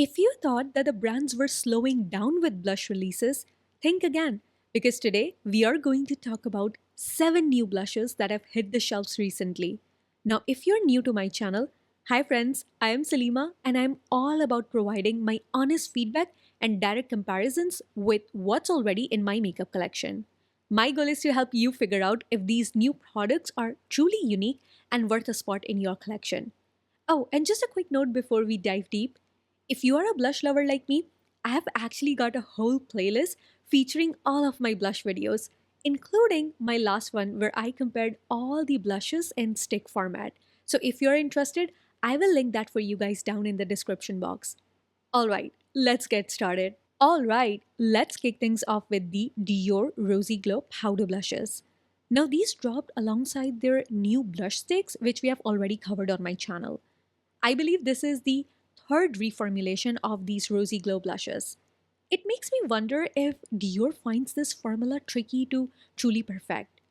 If you thought that the brands were slowing down with blush releases, think again, because today we are going to talk about 7 new blushes that have hit the shelves recently. Now, if you're new to my channel, hi friends, I am Salima and I'm all about providing my honest feedback and direct comparisons with what's already in my makeup collection. My goal is to help you figure out if these new products are truly unique and worth a spot in your collection. Oh, and just a quick note before we dive deep. If you are a blush lover like me, I have actually got a whole playlist featuring all of my blush videos, including my last one where I compared all the blushes in stick format. So if you're interested, I will link that for you guys down in the description box. Alright, let's get started. Alright, let's kick things off with the DIOR Rosy Glow Powder Blushes. Now, these dropped alongside their new blush sticks, which we have already covered on my channel. I believe this is the third reformulation of these Rosy Glow blushes. It makes me wonder if Dior finds this formula tricky to truly perfect.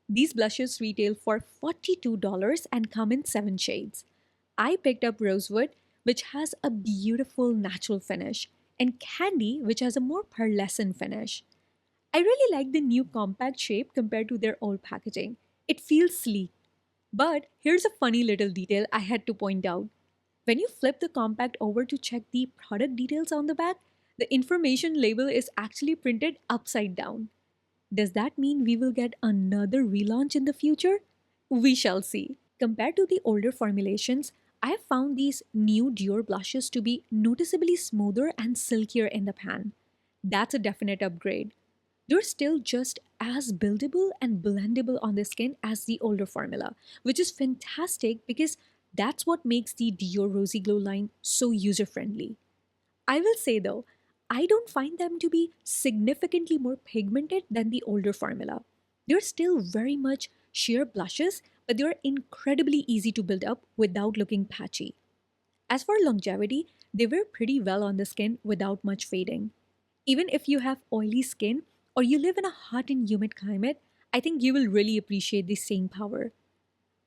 These blushes retail for $42 and come in 7 shades. I picked up Rosewood, which has a beautiful natural finish, and Candy, which has a more pearlescent finish. I really like the new compact shape compared to their old packaging. It feels sleek. But here's a funny little detail I had to point out. When you flip the compact over to check the product details on the back, the information label is actually printed upside down. Does that mean we will get another relaunch in the future? We shall see. Compared to the older formulations, I have found these new Dior blushes to be noticeably smoother and silkier in the pan. That's a definite upgrade. They're still just as buildable and blendable on the skin as the older formula, which is fantastic because that's what makes the Dior Rosy Glow line so user friendly. I will say though, I don't find them to be significantly more pigmented than the older formula. They're still very much sheer blushes, but they're incredibly easy to build up without looking patchy. As for longevity, they wear pretty well on the skin without much fading. Even if you have oily skin or you live in a hot and humid climate, I think you will really appreciate the staying power.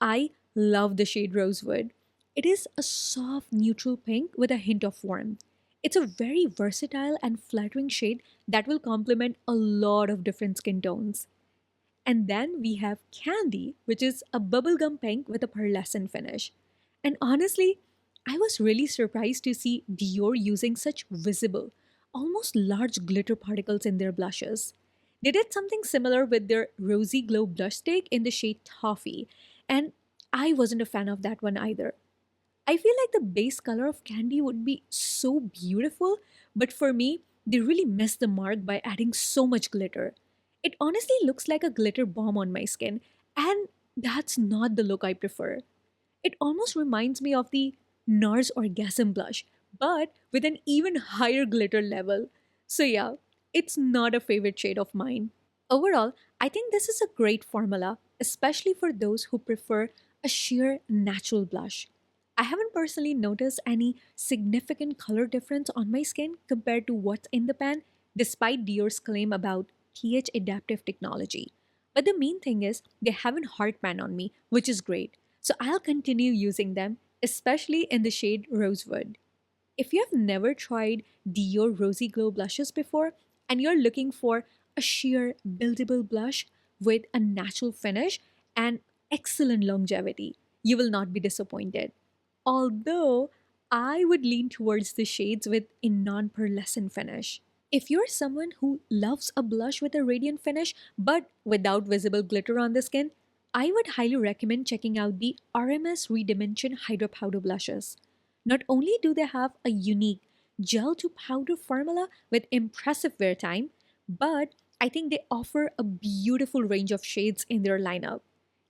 I love the shade Rosewood. It is a soft neutral pink with a hint of warmth. It's a very versatile and flattering shade that will complement a lot of different skin tones. And then we have Candy, which is a bubblegum pink with a pearlescent finish. And honestly, I was really surprised to see Dior using such visible, almost large glitter particles in their blushes. They did something similar with their Rosy Glow blush stick in the shade Toffee, and I wasn't a fan of that one either. I feel like the base color of Candy would be so beautiful, but for me, they really missed the mark by adding so much glitter. It honestly looks like a glitter bomb on my skin, and that's not the look I prefer. It almost reminds me of the NARS Orgasm blush, but with an even higher glitter level. So, yeah, it's not a favorite shade of mine. Overall, I think this is a great formula, especially for those who prefer a sheer natural blush. I haven't personally noticed any significant color difference on my skin compared to what's in the pan, despite Dior's claim about pH adaptive technology. But the main thing is, they haven't hard pan on me, which is great. So I'll continue using them, especially in the shade Rosewood. If you have never tried Dior Rosy Glow blushes before and you're looking for a sheer buildable blush with a natural finish and excellent longevity, you will not be disappointed. Although I would lean towards the shades with a non pearlescent finish. If you're someone who loves a blush with a radiant finish but without visible glitter on the skin, I would highly recommend checking out the RMS ReDimension Hydra Powder Blushes. Not only do they have a unique gel to powder formula with impressive wear time, but I think they offer a beautiful range of shades in their lineup.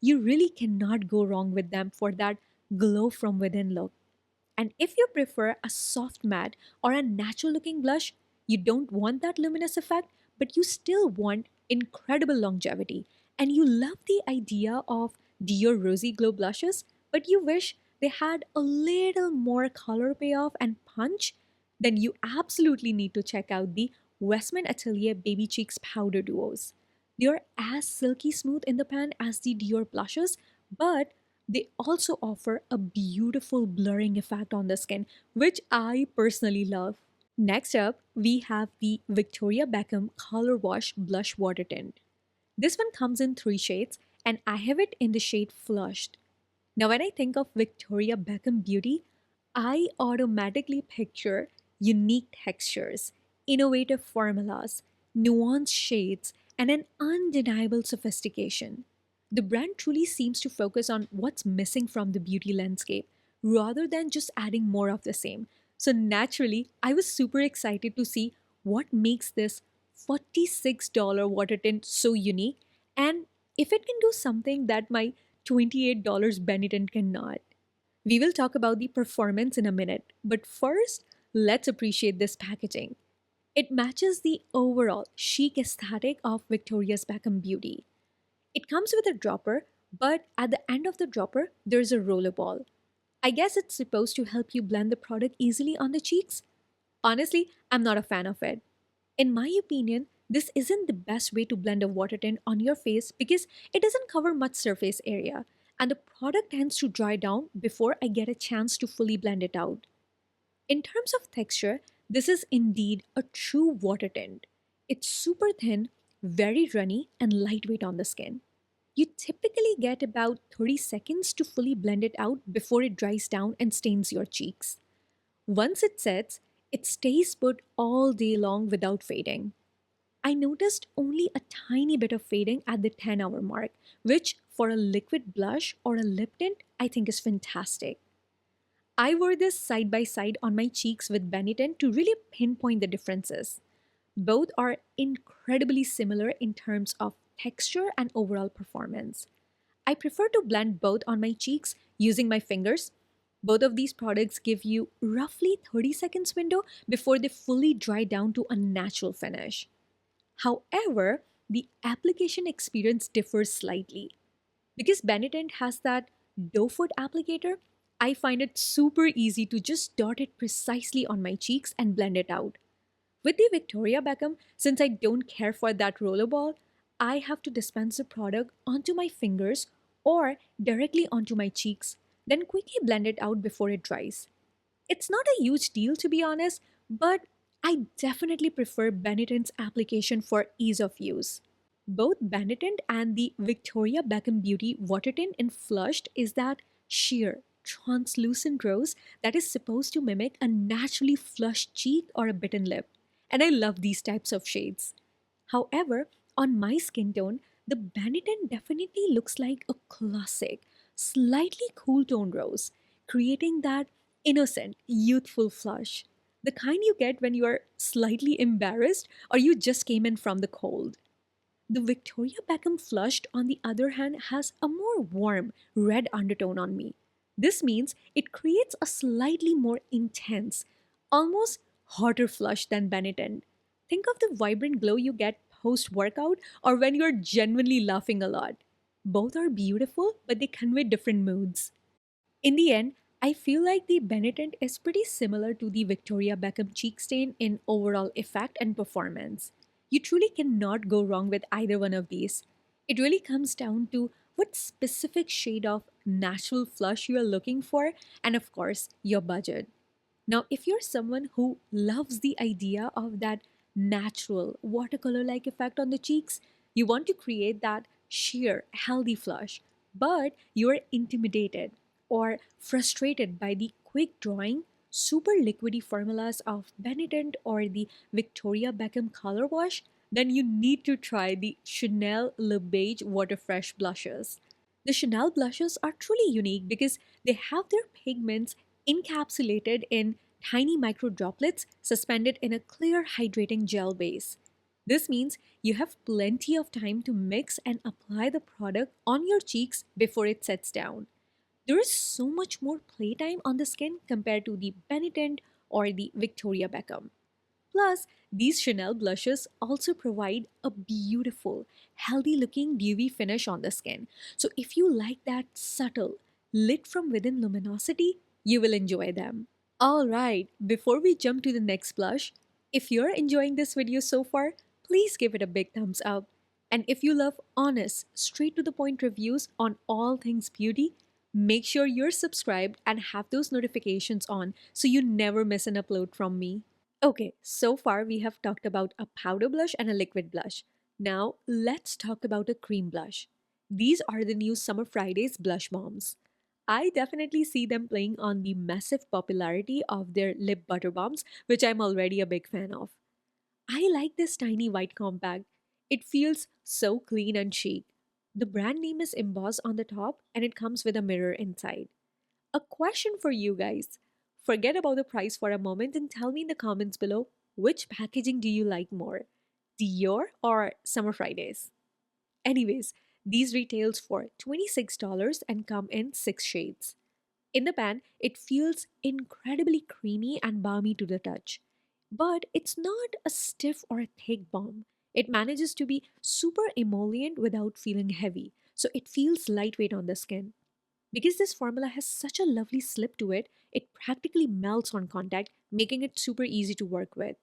You really cannot go wrong with them for that glow from within look. And if you prefer a soft matte or a natural looking blush, you don't want that luminous effect, but you still want incredible longevity. And you love the idea of Dior Rosy Glow blushes, but you wish they had a little more color payoff and punch, then you absolutely need to check out the Westman Atelier Baby Cheeks Powder Duos. They are as silky smooth in the pan as the Dior blushes, but They also offer a beautiful blurring effect on the skin, which I personally love. Next up, we have the Victoria Beckham Color Wash Blush Water Tint. This one comes in three shades, and I have it in the shade Flushed. Now, when I think of Victoria Beckham beauty, I automatically picture unique textures, innovative formulas, nuanced shades, and an undeniable sophistication. The brand truly seems to focus on what's missing from the beauty landscape rather than just adding more of the same. So, naturally, I was super excited to see what makes this $46 water tint so unique and if it can do something that my $28 Benetton cannot. We will talk about the performance in a minute, but first, let's appreciate this packaging. It matches the overall chic aesthetic of Victoria's Beckham beauty. It comes with a dropper, but at the end of the dropper, there's a roller ball. I guess it's supposed to help you blend the product easily on the cheeks. Honestly, I'm not a fan of it. In my opinion, this isn't the best way to blend a water tint on your face because it doesn't cover much surface area, and the product tends to dry down before I get a chance to fully blend it out. In terms of texture, this is indeed a true water tint. It's super thin, very runny, and lightweight on the skin. You typically get about 30 seconds to fully blend it out before it dries down and stains your cheeks. Once it sets, it stays put all day long without fading. I noticed only a tiny bit of fading at the 10-hour mark, which for a liquid blush or a lip tint, I think is fantastic. I wore this side by side on my cheeks with Benetton to really pinpoint the differences. Both are incredibly similar in terms of texture and overall performance. I prefer to blend both on my cheeks using my fingers. Both of these products give you roughly 30 seconds window before they fully dry down to a natural finish. However, the application experience differs slightly. Because Benetton has that doe foot applicator, I find it super easy to just dot it precisely on my cheeks and blend it out. With the Victoria Beckham, since I don't care for that rollerball, I have to dispense the product onto my fingers or directly onto my cheeks, then quickly blend it out before it dries. It's not a huge deal to be honest, but I definitely prefer Benetton's application for ease of use. Both Benetton and the Victoria Beckham Beauty Water Tint in Flushed is that sheer, translucent rose that is supposed to mimic a naturally flushed cheek or a bitten lip. And I love these types of shades. However, on my skin tone, the Benetton definitely looks like a classic, slightly cool tone rose, creating that innocent, youthful flush. The kind you get when you are slightly embarrassed or you just came in from the cold. The Victoria Beckham Flushed, on the other hand, has a more warm, red undertone on me. This means it creates a slightly more intense, almost hotter flush than Benetton. Think of the vibrant glow you get post workout or when you're genuinely laughing a lot. Both are beautiful, but they convey different moods. In the end, I feel like the Benetton is pretty similar to the Victoria Beckham cheek stain in overall effect and performance. You truly cannot go wrong with either one of these. It really comes down to what specific shade of natural flush you are looking for, and of course, your budget. Now, if you're someone who loves the idea of that natural watercolor like effect on the cheeks, you want to create that sheer, healthy flush, but you're intimidated or frustrated by the quick drawing, super liquidy formulas of Benetton or the Victoria Beckham Color Wash, then you need to try the Chanel Le Beige Water Fresh blushes. The Chanel blushes are truly unique because they have their pigments encapsulated in tiny micro droplets suspended in a clear hydrating gel base. This means you have plenty of time to mix and apply the product on your cheeks before it sets down. There is so much more playtime on the skin compared to the Benetton or the Victoria Beckham. Plus, these Chanel blushes also provide a beautiful, healthy looking dewy finish on the skin. So, if you like that subtle, lit from within luminosity, you will enjoy them. Alright, before we jump to the next blush, if you're enjoying this video so far, please give it a big thumbs up. And if you love honest, straight to the point reviews on all things beauty, Make sure you're subscribed and have those notifications on so you never miss an upload from me. Okay, so far we have talked about a powder blush and a liquid blush. Now let's talk about a cream blush. These are the new Summer Fridays blush bombs. I definitely see them playing on the massive popularity of their lip butter bombs, which I'm already a big fan of. I like this tiny white compact. It feels so clean and chic. The brand name is embossed on the top and it comes with a mirror inside. A question for you guys. Forget about the price for a moment and tell me in the comments below, which packaging do you like more? DIOR or Summer Fridays? Anyways, these retails for $26 and come in 6 shades. In the pan, it feels incredibly creamy and balmy to the touch. But it's not a stiff or a thick balm. It manages to be super emollient without feeling heavy, so it feels lightweight on the skin. Because this formula has such a lovely slip to it, it practically melts on contact, making it super easy to work with.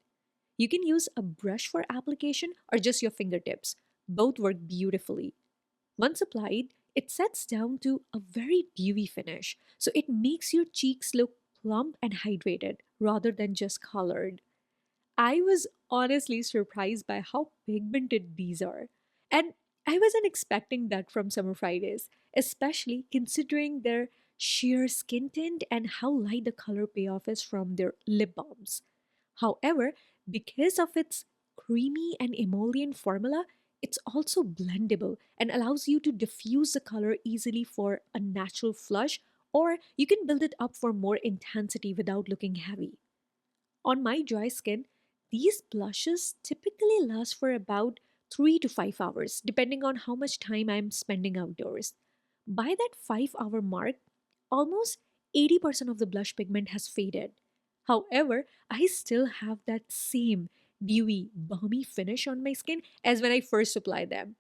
You can use a brush for application or just your fingertips. Both work beautifully. Once applied, it sets down to a very dewy finish, so it makes your cheeks look plump and hydrated rather than just colored. I was honestly surprised by how pigmented these are. And I wasn't expecting that from Summer Fridays, especially considering their sheer skin tint and how light the color payoff is from their lip balms. However, because of its creamy and emollient formula, it's also blendable and allows you to diffuse the color easily for a natural flush, or you can build it up for more intensity without looking heavy. On my dry skin, these blushes typically last for about 3 to 5 hours, depending on how much time I'm spending outdoors. By that 5-hour mark, almost 80% of the blush pigment has faded. However, I still have that same dewy, balmy finish on my skin as when I first applied them.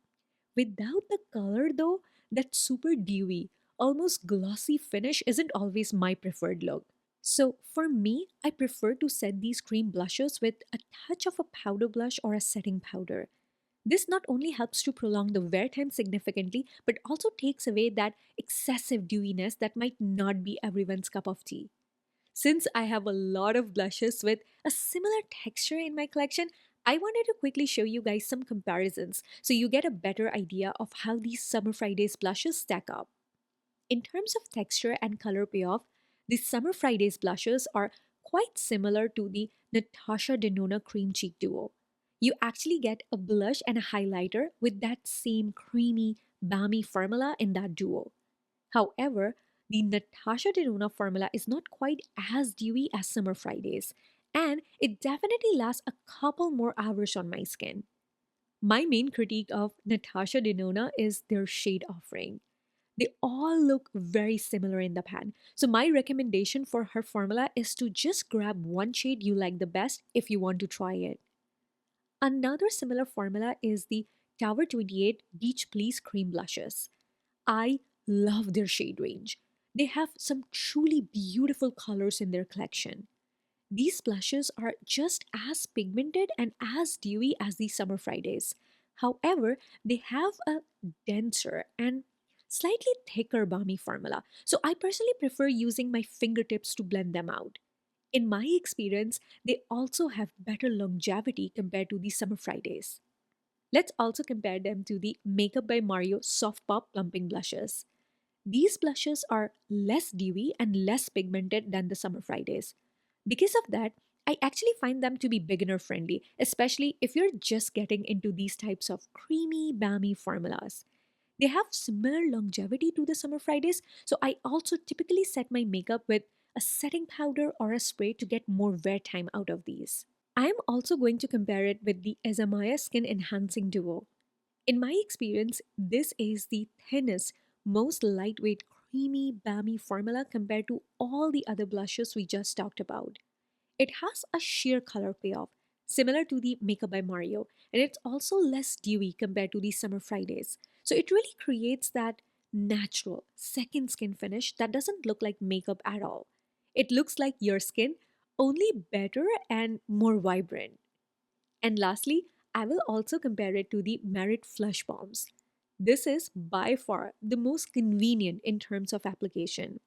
Without the color, though, that super dewy, almost glossy finish isn't always my preferred look. So for me, I prefer to set these cream blushes with a touch of a powder blush or a setting powder. This not only helps to prolong the wear time significantly, but also takes away that excessive dewiness that might not be everyone's cup of tea. Since I have a lot of blushes with a similar texture in my collection, I wanted to quickly show you guys some comparisons so you get a better idea of how these Summer Fridays blushes stack up. In terms of texture and color payoff, the Summer Fridays blushes are quite similar to the Natasha Denona Cream Cheek Duo. You actually get a blush and a highlighter with that same creamy, balmy formula in that duo. However, the Natasha Denona formula is not quite as dewy as Summer Fridays, and it definitely lasts a couple more hours on my skin. My main critique of Natasha Denona is their shade offering. They all look very similar in the pan. So my recommendation for her formula is to just grab one shade you like the best if you want to try it. Another similar formula is the Tower 28 Beach Please Cream Blushes. I love their shade range. They have some truly beautiful colors in their collection. These blushes are just as pigmented and as dewy as the Summer Fridays. However, they have a denser and slightly thicker balmy formula, so I personally prefer using my fingertips to blend them out. In my experience, they also have better longevity compared to the Summer Fridays. Let's also compare them to the Makeup by Mario Soft Pop Plumping Blushes. These blushes are less dewy and less pigmented than the Summer Fridays. Because of that, I actually find them to be beginner friendly, especially if you're just getting into these types of creamy, balmy formulas. They have similar longevity to the Summer Fridays, so I also typically set my makeup with a setting powder or a spray to get more wear time out of these. I am also going to compare it with the Ezamaya Skin Enhancing Duo. In my experience, this is the thinnest, most lightweight, creamy, balmy formula compared to all the other blushes we just talked about. It has a sheer color payoff, similar to the Makeup by Mario, and it's also less dewy compared to the Summer Fridays. So it really creates that natural second skin finish that doesn't look like makeup at all. It looks like your skin, only better and more vibrant. And lastly, I will also compare it to the Merit Flush Bombs. This is by far the most convenient in terms of application.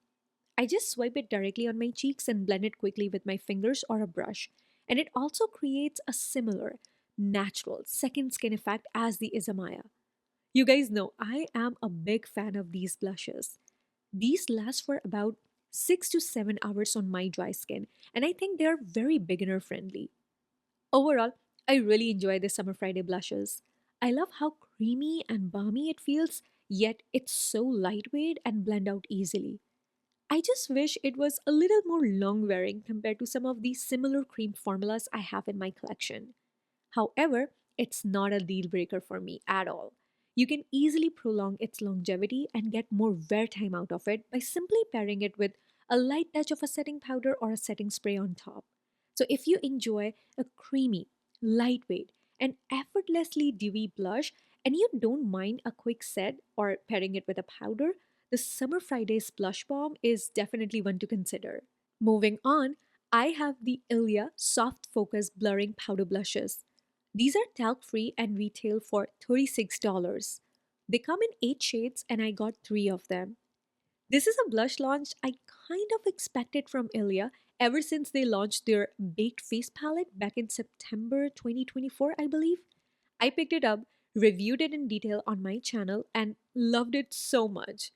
I just swipe it directly on my cheeks and blend it quickly with my fingers or a brush. And it also creates a similar, natural second skin effect as the Izamaya. You guys know I am a big fan of these blushes. These last for about 6 to 7 hours on my dry skin, and I think they're very beginner friendly. Overall, I really enjoy the Summer Friday blushes. I love how creamy and balmy it feels, yet it's so lightweight and blend out easily. I just wish it was a little more long wearing compared to some of the similar cream formulas I have in my collection. However, it's not a deal breaker for me at all. You can easily prolong its longevity and get more wear time out of it by simply pairing it with a light touch of a setting powder or a setting spray on top. So, if you enjoy a creamy, lightweight, and effortlessly dewy blush, and you don't mind a quick set or pairing it with a powder, the Summer Fridays Blush Balm is definitely one to consider. Moving on, I have the Ilia Soft Focus Blurring Powder Blushes. These are talc free and retail for $36. They come in 8 shades and I got 3 of them. This is a blush launch I kind of expected from Ilia ever since they launched their Baked Face palette back in September 2024, I believe. I picked it up, reviewed it in detail on my channel, and loved it so much.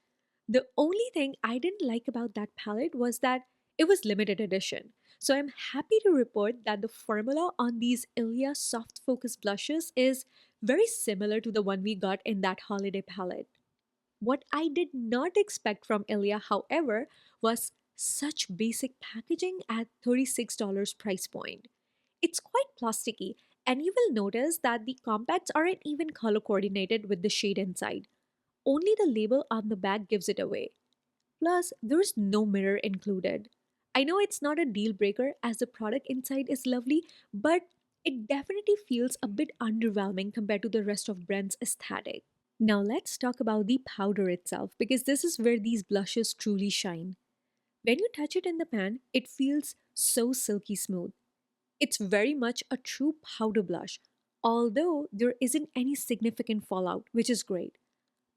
The only thing I didn't like about that palette was that it was limited edition. So I'm happy to report that the formula on these Ilia soft focus blushes is very similar to the one we got in that holiday palette. What I did not expect from Ilia, however, was such basic packaging at $36 price point. It's quite plasticky, and you will notice that the compacts aren't even color coordinated with the shade inside. Only the label on the bag gives it away. Plus, there's no mirror included. I know it's not a deal breaker as the product inside is lovely, but it definitely feels a bit underwhelming compared to the rest of brand's aesthetic. Now let's talk about the powder itself because this is where these blushes truly shine. When you touch it in the pan, it feels so silky smooth. It's very much a true powder blush, although there isn't any significant fallout, which is great.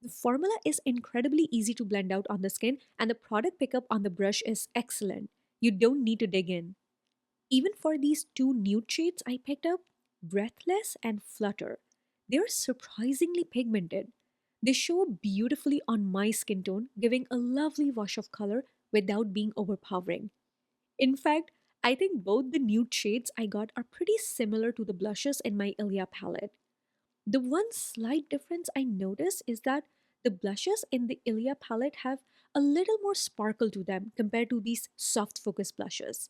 The formula is incredibly easy to blend out on the skin, and the product pickup on the brush is excellent. You don't need to dig in. Even for these two nude shades I picked up, Breathless and Flutter, they're surprisingly pigmented. They show beautifully on my skin tone, giving a lovely wash of color without being overpowering. In fact, I think both the nude shades I got are pretty similar to the blushes in my Ilia palette. The one slight difference I notice is that the blushes in the Ilia palette have a little more sparkle to them compared to these soft focus blushes.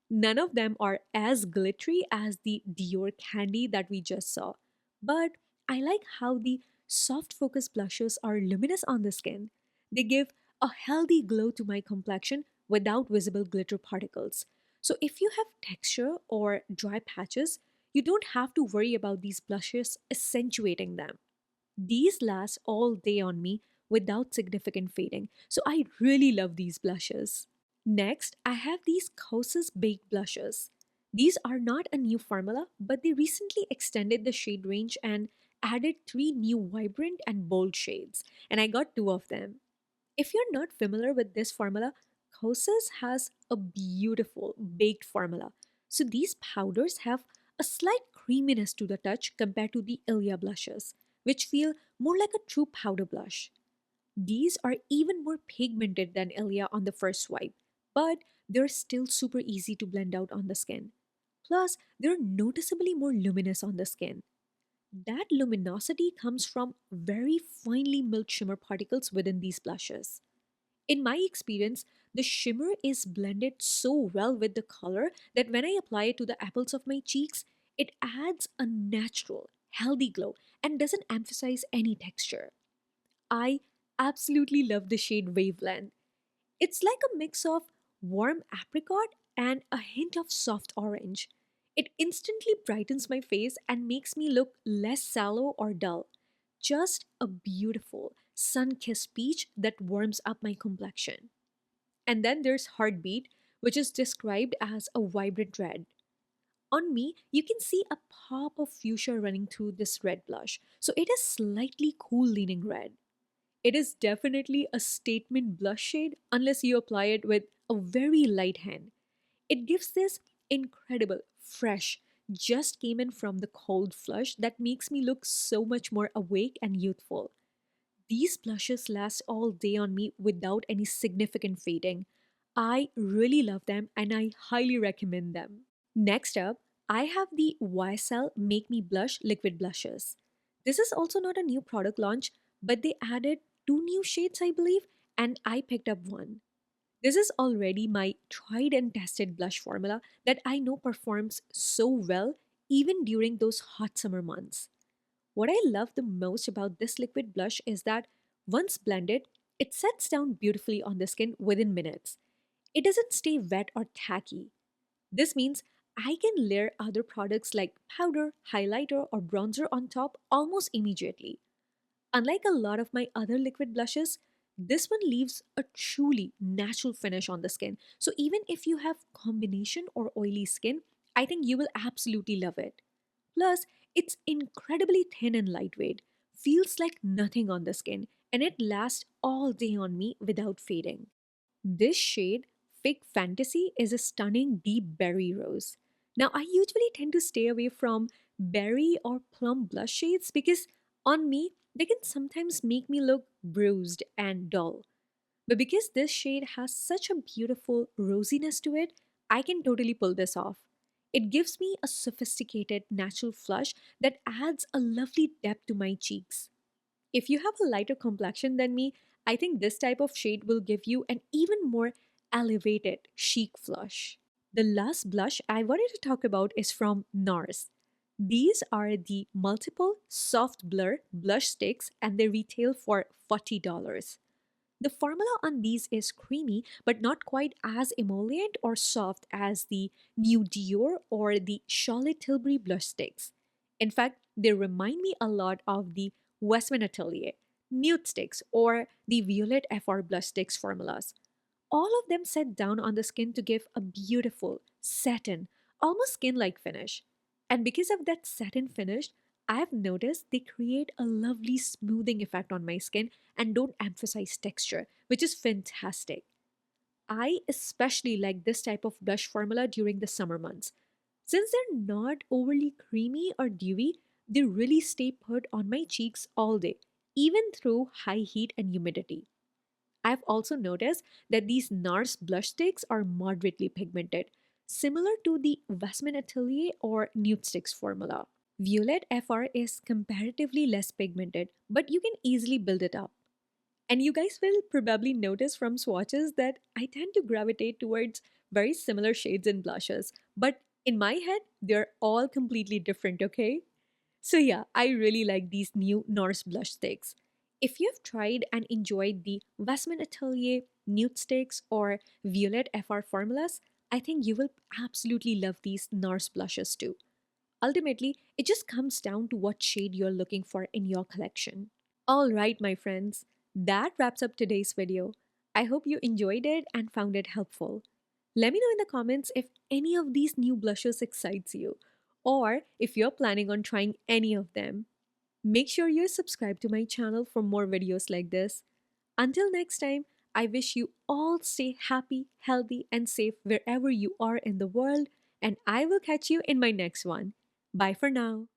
None of them are as glittery as the DIOR candy that we just saw, but I like how the soft focus blushes are luminous on the skin. They give a healthy glow to my complexion without visible glitter particles. So if you have texture or dry patches, you don't have to worry about these blushes accentuating them. These last all day on me without significant fading, so I really love these blushes. Next, I have these Kosas baked blushes. These are not a new formula, but they recently extended the shade range and added 3 new vibrant and bold shades, and I got 2 of them. If you're not familiar with this formula, Kosas has a beautiful baked formula. So these powders have a slight creaminess to the touch compared to the Ilia blushes, which feel more like a true powder blush. These are even more pigmented than Ilia on the first swipe, but they're still super easy to blend out on the skin. Plus, they're noticeably more luminous on the skin. That luminosity comes from very finely milled shimmer particles within these blushes. In my experience, the shimmer is blended so well with the color that when I apply it to the apples of my cheeks, it adds a natural, healthy glow and doesn't emphasize any texture. I absolutely love the shade Wavelength. It's like a mix of warm apricot and a hint of soft orange. It instantly brightens my face and makes me look less sallow or dull. Just a beautiful, sun kissed peach that warms up my complexion. And then there's Heartbeat, which is described as a vibrant red. On me, you can see a pop of fuchsia running through this red blush. So it is slightly cool leaning red. It is definitely a statement blush shade unless you apply it with a very light hand. It gives this incredible, fresh, just came in from the cold flush that makes me look so much more awake and youthful. These blushes last all day on me without any significant fading. I really love them and I highly recommend them. Next up, I have the YSL Make Me Blush liquid blushes. This is also not a new product launch, but they added two new shades, I believe, and I picked up one. This is already my tried and tested blush formula that I know performs so well even during those hot summer months. What I love the most about this liquid blush is that once blended, it sets down beautifully on the skin within minutes. It doesn't stay wet or tacky. This means I can layer other products like powder, highlighter, or bronzer on top almost immediately. Unlike a lot of my other liquid blushes, this one leaves a truly natural finish on the skin. So even if you have combination or oily skin, I think you will absolutely love it. Plus, it's incredibly thin and lightweight, feels like nothing on the skin, and it lasts all day on me without fading. This shade, Fig Fantasy, is a stunning deep berry rose. Now, I usually tend to stay away from berry or plum blush shades because on me, they can sometimes make me look bruised and dull. But because this shade has such a beautiful rosiness to it, I can totally pull this off. It gives me a sophisticated natural flush that adds a lovely depth to my cheeks. If you have a lighter complexion than me, I think this type of shade will give you an even more elevated, chic flush. The last blush I wanted to talk about is from NARS. These are the multiple soft blur blush sticks and they retail for $40. The formula on these is creamy but not quite as emollient or soft as the new DIOR or the Charlotte Tilbury blush sticks. In fact, they remind me a lot of the Westman Atelier, nude sticks, or the Violet FR blush sticks formulas. All of them set down on the skin to give a beautiful, satin, almost skin like finish. And because of that satin finish, I've noticed they create a lovely smoothing effect on my skin and don't emphasize texture, which is fantastic. I especially like this type of blush formula during the summer months. Since they're not overly creamy or dewy, they really stay put on my cheeks all day, even through high heat and humidity. I've also noticed that these NARS blush sticks are moderately pigmented, similar to the Westman Atelier or Nude Sticks formula. Violet FR is comparatively less pigmented, but you can easily build it up. And you guys will probably notice from swatches that I tend to gravitate towards very similar shades and blushes, but in my head, they're all completely different, okay? So, yeah, I really like these new NARS blush sticks. If you've tried and enjoyed the Westman Atelier nude sticks or Violet FR formulas, I think you will absolutely love these NARS blushes too. Ultimately, it just comes down to what shade you're looking for in your collection. All right, my friends, that wraps up today's video. I hope you enjoyed it and found it helpful. Let me know in the comments if any of these new blushes excites you, or if you're planning on trying any of them. Make sure you're subscribed to my channel for more videos like this. Until next time, I wish you all stay happy, healthy, and safe wherever you are in the world, and I will catch you in my next one. Bye for now.